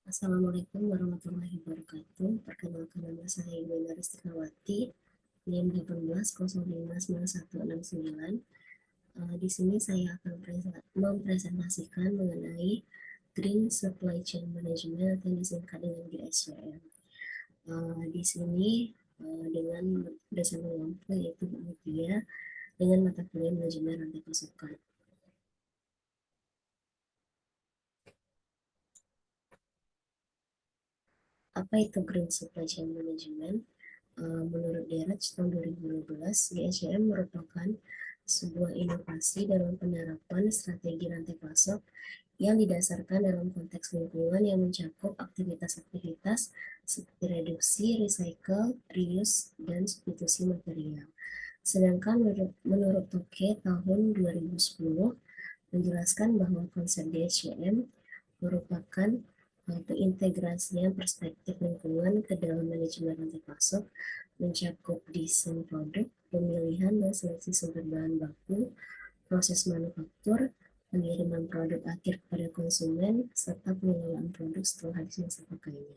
Assalamualaikum warahmatullahi wabarakatuh. Perkenalkan nama saya Ibu Ristikawati, NIM 18059169. Di sini saya akan mempresentasikan mengenai Green Supply Chain Management yang disingkat dengan GSCM. Di sini dengan dosen pengampu yaitu Bu Mutia dengan mata kuliah manajemen rantai pasokan. Apa itu Green Supply Chain Management? Menurut Deraj tahun 2012, GSCM merupakan sebuah inovasi dalam penerapan strategi rantai pasok yang didasarkan dalam konteks lingkungan yang mencakup aktivitas-aktivitas seperti reduksi, recycle, reuse, dan substitusi material. Sedangkan menurut Toke tahun 2010 menjelaskan bahwa konsep GSCM merupakan keintegrasian perspektif lingkungan ke dalam manajemen rantai pasok, mencakup desain produk, pemilihan dan seleksi sumber bahan baku, proses manufaktur, pengiriman produk akhir kepada konsumen, serta pengelolaan produk setelah habis masa pakainya.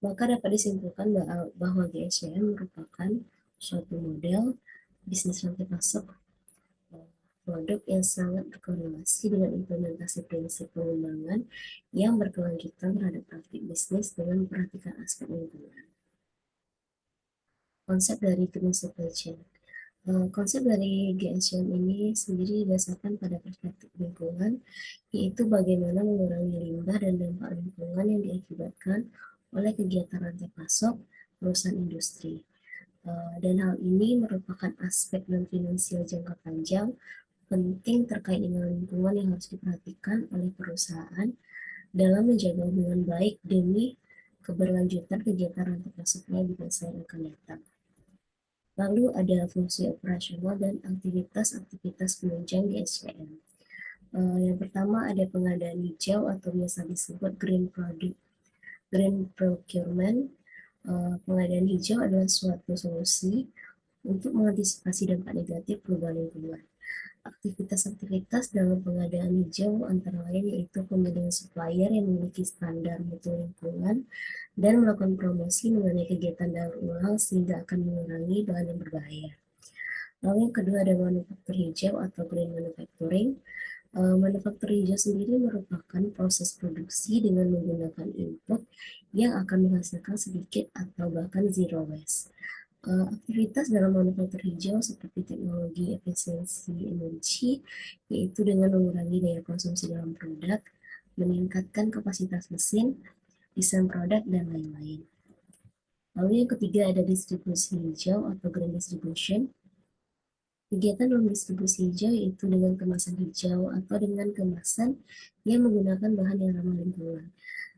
Maka dapat disimpulkan bahwa GSCM merupakan suatu model bisnis rantai pasok produk yang sangat berkorelasi dengan implementasi prinsip pengembangan yang berkelanjutan terhadap praktik bisnis dengan memperhatikan aspek lingkungan. Konsep dari Green Supply Chain. Konsep dari GSCM ini sendiri didasarkan pada perspektif lingkungan, yaitu bagaimana mengurangi limbah dan dampak lingkungan yang diakibatkan oleh kegiatan rantai pasok perusahaan industri. Dan hal ini merupakan aspek non-finansial jangka panjang penting terkait dengan lingkungan yang harus diperhatikan oleh perusahaan dalam menjaga hubungan baik demi keberlanjutan kegiatan rantai pasoknya di masa yang akan datang. Lalu ada fungsi operasional dan aktivitas-aktivitas penunjang di SCM. Yang pertama ada pengadaan hijau atau biasa disebut green procurement. Pengadaan hijau adalah suatu solusi untuk mengantisipasi dampak negatif perubahan lingkungan. Aktivitas-aktivitas dalam pengadaan hijau antara lain yaitu pemilihan supplier yang memiliki standar mutu lingkungan dan melakukan promosi mengenai kegiatan daur ulang sehingga akan mengurangi bahan yang berbahaya. Lalu yang kedua ada manufaktur hijau atau green manufacturing. Manufaktur hijau sendiri merupakan proses produksi dengan menggunakan input yang akan menghasilkan sedikit atau bahkan zero waste. Aktivitas dalam manufaktur hijau seperti teknologi efisiensi energi, yaitu dengan mengurangi daya konsumsi dalam produk, meningkatkan kapasitas mesin, desain produk, dan lain-lain. Lalu yang ketiga ada distribusi hijau atau green distribution. Kegiatan non-distribusi hijau yaitu dengan kemasan hijau atau dengan kemasan yang menggunakan bahan yang ramah lingkungan.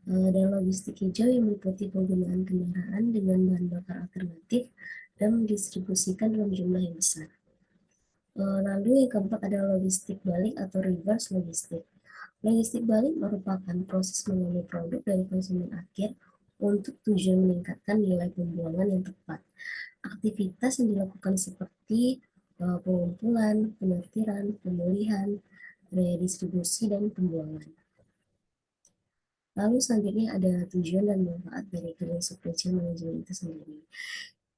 Dan logistik hijau yang meliputi penggunaan kendaraan dengan bahan bakar alternatif dan mendistribusikan dalam jumlah yang besar. Lalu yang keempat adalah logistik balik atau reverse logistik. Logistik balik merupakan proses mengambil produk dari konsumen akhir untuk tujuan meningkatkan nilai pembuangan yang tepat. Aktivitas yang dilakukan seperti pengumpulan, penyortiran, pemulihan, redistribusi, dan pembuangan. Lalu selanjutnya ada tujuan dan manfaat dari Green Supply Chain Management itu sendiri.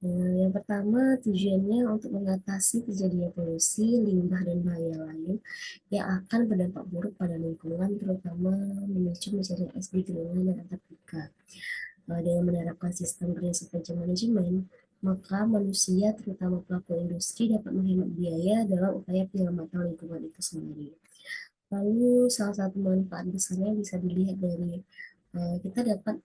Yang pertama, tujuannya untuk mengatasi terjadinya polusi, limbah, dan bahaya lain yang akan berdampak buruk pada lingkungan, terutama memicu mencari es di Greenland dan Antartika. Dengan menerapkan sistem Green Supply Chain Management, maka manusia, terutama pelaku industri, dapat menghemat biaya dalam upaya penyelamatan lingkungan itu sendiri. Lalu salah satu manfaat besarnya bisa dilihat dari kita dapat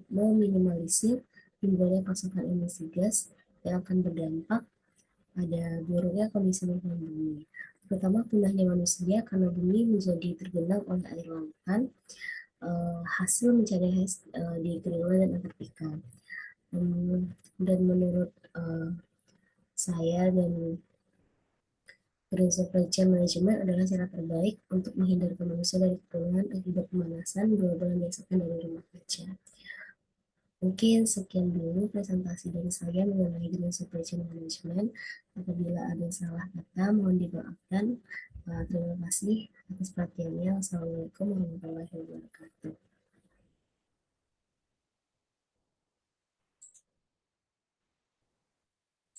meminimalisir timbulnya pasokan emisi gas yang akan berdampak pada buruknya kondisi lingkungan bumi, terutama punahnya manusia karena bumi menjadi tergenang oleh air lautan hasil mencari di Greenland dan Antartika. Dan menurut saya dan Green Supply Chain Management adalah cara terbaik untuk menghindarkan manusia dari kepunahan akibat pemanasan global yang dirasakan dari rumah kaca. Mungkin sekian dulu presentasi dari saya mengenai Green Supply Chain Management. Apabila ada salah kata, mohon dimaafkan. Terima kasih atas perhatiannya. Wassalamualaikum warahmatullahi wabarakatuh.